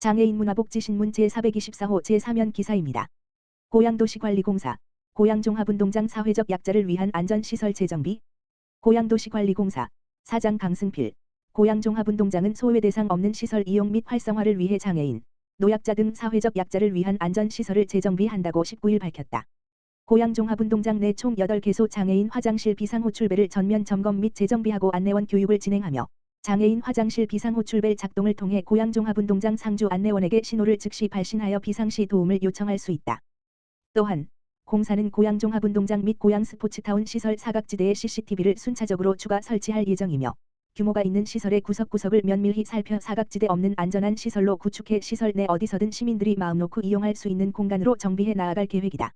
장애인 문화복지신문 제424호 제3연 기사입니다. 고양도시관리공사, 고양종합운동장 사회적 약자를 위한 안전시설 재정비. 고양도시관리공사, 사장 강승필. 고양종합운동장은 소외 대상 없는 시설 이용 및 활성화를 위해 장애인, 노약자 등 사회적 약자를 위한 안전시설을 재정비한다고 19일 밝혔다. 고양종합운동장 내 총 8개소 장애인 화장실 비상호출벨을 전면 점검 및 재정비하고 안내원 교육을 진행하며 장애인 화장실 비상호출벨 작동을 통해 고양종합운동장 상주 안내원에게 신호를 즉시 발신하여 비상시 도움을 요청할 수 있다. 또한 공사는 고양종합운동장 및 고양스포츠타운 시설 사각지대에 CCTV를 순차적으로 추가 설치할 예정이며 규모가 있는 시설의 구석구석을 면밀히 살펴 사각지대 없는 안전한 시설로 구축해 시설 내 어디서든 시민들이 마음 놓고 이용할 수 있는 공간으로 정비해 나아갈 계획이다.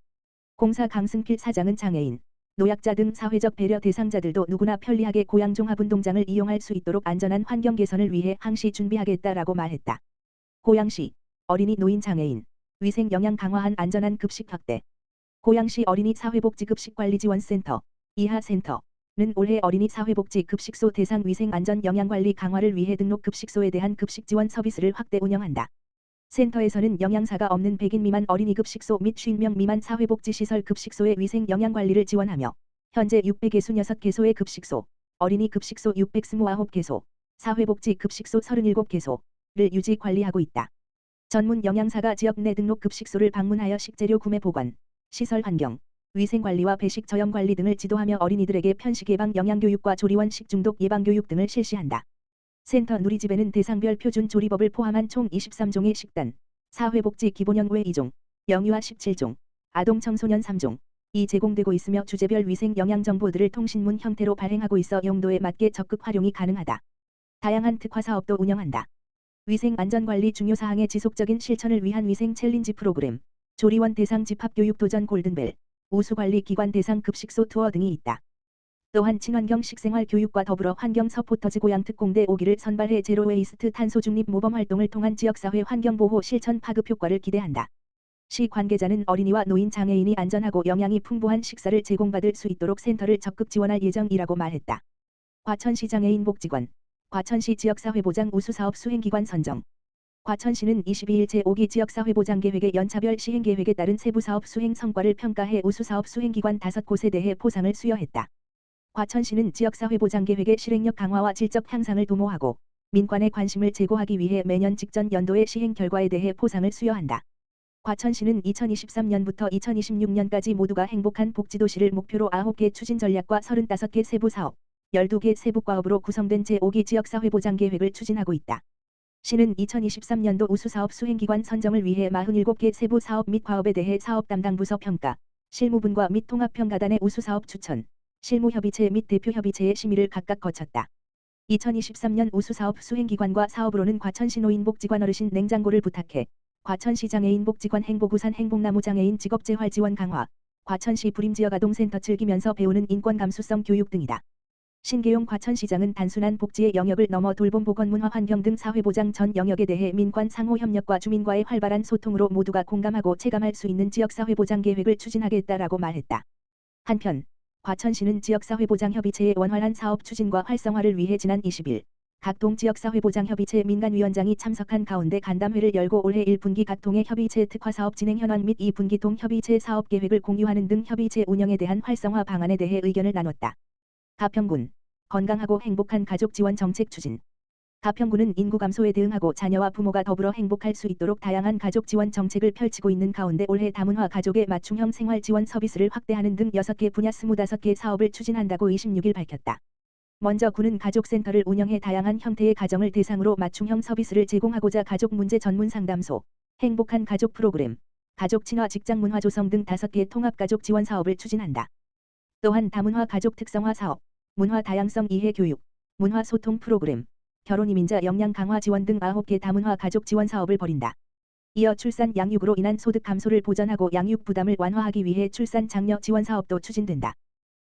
공사 강승필 사장은 장애인, 노약자 등 사회적 배려 대상자들도 누구나 편리하게 고양종합운동장을 이용할 수 있도록 안전한 환경 개선을 위해 항시 준비하겠다라고 말했다. 고양시 어린이 노인 장애인 위생 영양 강화한 안전한 급식 확대. 고양시 어린이 사회복지급식관리지원센터 이하센터는 올해 어린이 사회복지 급식소 대상 위생 안전 영양관리 강화를 위해 등록 급식소에 대한 급식 지원 서비스를 확대 운영한다. 센터에서는 영양사가 없는 100인 미만 어린이 급식소 및 50명 미만 사회복지시설 급식소의 위생 영양관리를 지원하며 현재 666개소의 급식소, 어린이 급식소 629개소, 사회복지 급식소 37개소를 유지 관리하고 있다. 전문 영양사가 지역 내 등록 급식소를 방문하여 식재료 구매 보관, 시설 환경, 위생관리와 배식 저염 관리 등을 지도하며 어린이들에게 편식 예방 영양교육과 조리원 식중독 예방 교육 등을 실시한다. 센터 누리집에는 대상별 표준 조리법을 포함한 총 23종의 식단, 사회복지 기본형 외 2종, 영유아 17종, 아동 청소년 3종, 이 제공되고 있으며 주제별 위생 영양 정보들을 통신문 형태로 발행하고 있어 용도에 맞게 적극 활용이 가능하다. 다양한 특화 사업도 운영한다. 위생 안전관리 중요 사항의 지속적인 실천을 위한 위생 챌린지 프로그램, 조리원 대상 집합교육 도전 골든벨, 우수관리 기관 대상 급식소 투어 등이 있다. 또한 친환경 식생활 교육과 더불어 환경 서포터즈 고양특공대 5기를 선발해 제로웨이스트 탄소 중립 모범 활동을 통한 지역사회 환경보호 실천 파급 효과를 기대한다. 시 관계자는 어린이와 노인 장애인이 안전하고 영양이 풍부한 식사를 제공받을 수 있도록 센터를 적극 지원할 예정이라고 말했다. 과천시 장애인복지관, 과천시 지역사회보장 우수사업 수행기관 선정. 과천시는 22일 제5기 지역사회보장계획의 연차별 시행계획에 따른 세부사업 수행 성과를 평가해 우수사업 수행기관 5곳에 대해 포상을 수여했다. 과천시는 지역사회보장계획의 실행력 강화와 질적 향상을 도모하고 민관의 관심을 제고하기 위해 매년 직전 연도의 시행 결과에 대해 포상을 수여한다. 과천시는 2023년부터 2026년까지 모두가 행복한 복지도시를 목표로 9개 추진 전략과 35개 세부사업, 12개 세부과업으로 구성된 제5기 지역사회보장계획을 추진하고 있다. 시는 2023년도 우수사업 수행기관 선정을 위해 47개 세부사업 및 과업에 대해 사업담당부서 평가, 실무분과 및 통합평가단의 우수사업 추천, 실무협의체 및 대표협의체의 심의를 각각 거쳤다. 2023년 우수사업 수행기관과 사업으로는 과천시 노인복지관 어르신 냉장고를 부탁해, 과천시 장애인복지관 행복우산 행복나무 장애인 직업재활 지원 강화, 과천시 불임지역 아동센터 즐기면서 배우는 인권감수성 교육 등이다. 신계용 과천시장은 단순한 복지의 영역을 넘어 돌봄 보건 문화 환경 등 사회보장 전 영역에 대해 민관 상호 협력과 주민과의 활발한 소통으로 모두가 공감하고 체감할 수 있는 지역사회보장 계획을 추진하겠다라고 말했다. 한편 과천시는 지역사회보장협의체의 원활한 사업 추진과 활성화를 위해 지난 20일 각 동 지역사회보장협의체 민간위원장이 참석한 가운데 간담회를 열고 올해 1분기 각 동의 협의체 특화사업 진행 현황 및 2분기 동 협의체 사업 계획을 공유하는 등 협의체 운영에 대한 활성화 방안에 대해 의견을 나눴다. 가평군 건강하고 행복한 가족 지원 정책 추진. 가평군은 인구 감소에 대응하고 자녀와 부모가 더불어 행복할 수 있도록 다양한 가족 지원 정책을 펼치고 있는 가운데 올해 다문화 가족의 맞춤형 생활 지원 서비스를 확대하는 등 6개 분야 25개 사업을 추진한다고 26일 밝혔다. 먼저 군은 가족센터를 운영해 다양한 형태의 가정을 대상으로 맞춤형 서비스를 제공하고자 가족 문제 전문 상담소, 행복한 가족 프로그램, 가족 친화 직장 문화 조성 등 5개 통합 가족 지원 사업을 추진한다. 또한 다문화 가족 특성화 사업, 문화 다양성 이해 교육, 문화 소통 프로그램, 결혼 이민자 역량 강화 지원 등 9개 다문화 가족 지원 사업을 벌인다. 이어 출산 양육으로 인한 소득 감소를 보전하고 양육 부담을 완화하기 위해 출산 장려 지원 사업도 추진된다.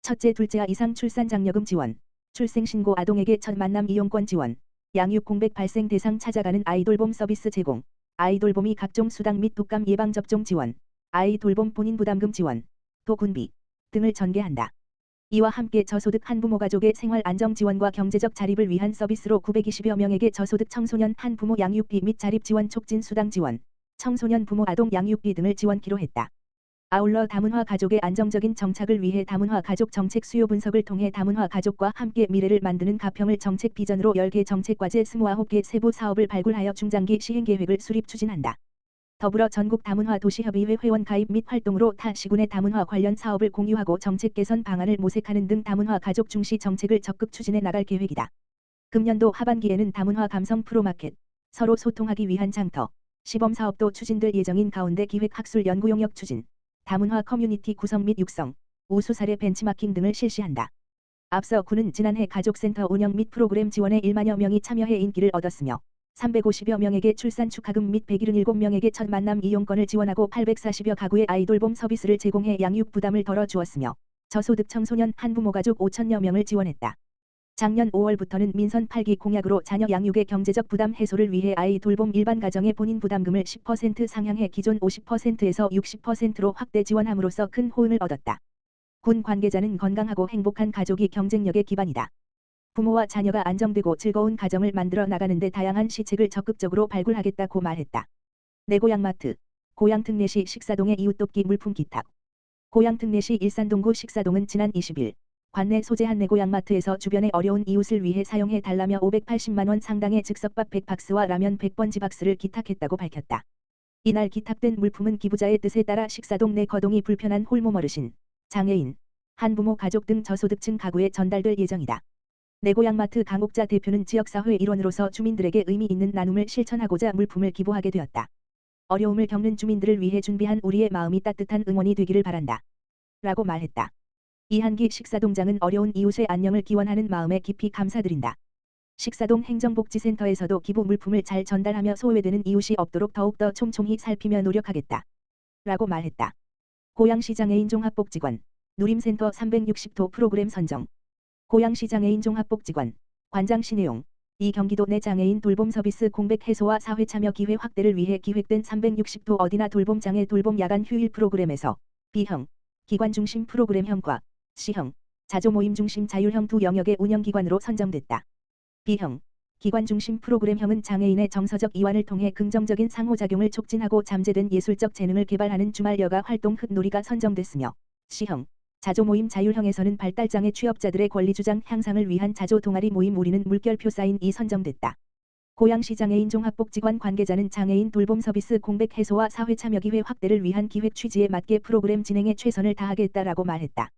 첫째 둘째아 이상 출산 장려금 지원, 출생신고 아동에게 첫 만남 이용권 지원, 양육 공백 발생 대상 찾아가는 아이돌봄 서비스 제공, 아이돌봄이 각종 수당 및 독감 예방 접종 지원, 아이돌봄 본인 부담금 지원, 도군비 등을 전개한다. 이와 함께 저소득 한부모 가족의 생활 안정 지원과 경제적 자립을 위한 서비스로 920여 명에게 저소득 청소년 한부모 양육비 및 자립 지원 촉진 수당 지원, 청소년 부모 아동 양육비 등을 지원키로 했다. 아울러 다문화 가족의 안정적인 정착을 위해 다문화 가족 정책 수요 분석을 통해 다문화 가족과 함께 미래를 만드는 가평을 정책 비전으로 10개 정책과제 29개 세부 사업을 발굴하여 중장기 시행 계획을 수립 추진한다. 더불어 전국 다문화 도시협의회 회원 가입 및 활동으로 타 시군의 다문화 관련 사업을 공유하고 정책 개선 방안을 모색하는 등 다문화 가족 중시 정책을 적극 추진해 나갈 계획이다. 금년도 하반기에는 다문화 감성 프로마켓, 서로 소통하기 위한 장터, 시범 사업도 추진될 예정인 가운데 기획 학술 연구 용역 추진, 다문화 커뮤니티 구성 및 육성, 우수 사례 벤치마킹 등을 실시한다. 앞서 군은 지난해 가족센터 운영 및 프로그램 지원에 1만여 명이 참여해 인기를 얻었으며 350여 명에게 출산 축하금 및 177명에게 첫 만남 이용권을 지원하고 840여 가구의 아이돌봄 서비스를 제공해 양육 부담을 덜어주었으며 저소득 청소년 한부모 가족 5천여 명을 지원했다. 작년 5월부터는 민선 8기 공약으로 자녀 양육의 경제적 부담 해소를 위해 아이 돌봄 일반 가정의 본인 부담금을 10% 상향해 기존 50%에서 60%로 확대 지원함으로써 큰 호응을 얻었다. 군 관계자는 건강하고 행복한 가족이 경쟁력의 기반이다. 부모와 자녀가 안정되고 즐거운 가정을 만들어 나가는 데 다양한 시책을 적극적으로 발굴하겠다고 말했다. 내 고향마트, 고향특례시 식사동의 이웃돕기 물품 기탁. 고향특례시 일산동구 식사동은 지난 20일 관내 소재한 내 고향마트에서 주변의 어려운 이웃을 위해 사용해 달라며 580만 원 상당의 즉석밥 100박스와 라면 100번지 박스를 기탁했다고 밝혔다. 이날 기탁된 물품은 기부자의 뜻에 따라 식사동 내 거동이 불편한 홀몸 어르신, 장애인, 한부모 가족 등 저소득층 가구에 전달될 예정이다. 내 고향마트 강옥자 대표는 지역사회 일원으로서 주민들에게 의미 있는 나눔을 실천하고자 물품을 기부하게 되었다. 어려움을 겪는 주민들을 위해 준비한 우리의 마음이 따뜻한 응원이 되기를 바란다. 라고 말했다. 이한기 식사동장은 어려운 이웃의 안녕을 기원하는 마음에 깊이 감사드린다. 식사동 행정복지센터에서도 기부 물품을 잘 전달하며 소외되는 이웃이 없도록 더욱더 촘촘히 살피며 노력하겠다. 라고 말했다. 고양시 장애인 종합복지관, 누림센터 360도 프로그램 선정. 고양시 장애인 종합복지관, 관장시 내용. 이 경기도 내 장애인 돌봄 서비스 공백 해소와 사회 참여 기회 확대를 위해 기획된 360도 어디나 돌봄 장애 돌봄 야간 휴일 프로그램에서 B형, 기관 중심 프로그램형과 C형, 자조 모임 중심 자율형 두 영역의 운영기관으로 선정됐다. B형, 기관 중심 프로그램형은 장애인의 정서적 이완을 통해 긍정적인 상호작용을 촉진하고 잠재된 예술적 재능을 개발하는 주말 여가 활동 흙놀이가 선정됐으며 C형, 자조 모임 자율형에서는 발달장애 취업자들의 권리주장 향상을 위한 자조 동아리 모임 우리는 물결표 사인이 선정됐다. 고양시 장애인 종합복지관 관계자는 장애인 돌봄 서비스 공백 해소와 사회 참여 기회 확대를 위한 기획 취지에 맞게 프로그램 진행에 최선을 다하겠다라고 말했다.